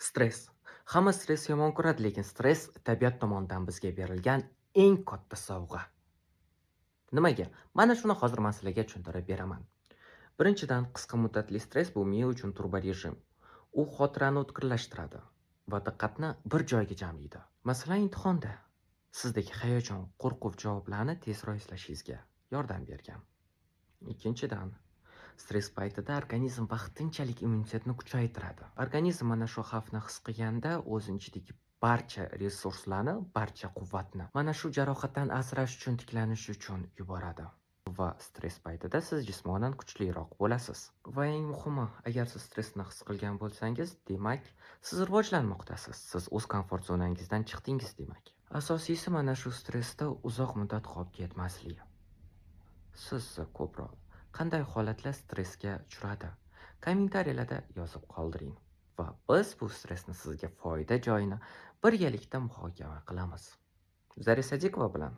Stress. Hamma stress yomon ko'radi, lekin stress tabiat tomonidan bizga berilgan eng katta sovg'a. Nimaga? Mana shuni hozir men sizlarga tushuntirib beraman. Birinchidan, qisqa muddatli stress bu miya uchun turbo rejim. U xotirani o'tkirlashtiradi va diqqatni bir joyga jamlaydi. Masalan, imtihonda sizdagi hayajon, qo'rquv javoblarni tezroq eslashingizga yordam bergan. Ikkinchidan, stress paytida organizm vaqtinchalik immunitetni kuchaytiradi. Organizm mana shu xavfni his qilganda o'z ichidagi barcha resurslarni, barcha quvvatni mana shu jarohatdan asrash uchun, tiklanish uchun yuboradi. Va stress paytida siz jismonan kuchliroq bo'lasiz. Va eng muhimi, agar siz stressni his qilgan bo'lsangiz, demak, siz rivojlanmoqdasiz. Siz o'z komfort zonangizdan chiqdingiz demak. Asosiysi mana shu stressda uzoq muddat qolib ketmaslik. Siz ko'proq qanday holatlar stressga uchradi? Kommentariyalarda yozib qoldiring va biz bu stressni sizga foyda joyini birgalikda muhokama qilamiz. Zarisa Sadiqova bilan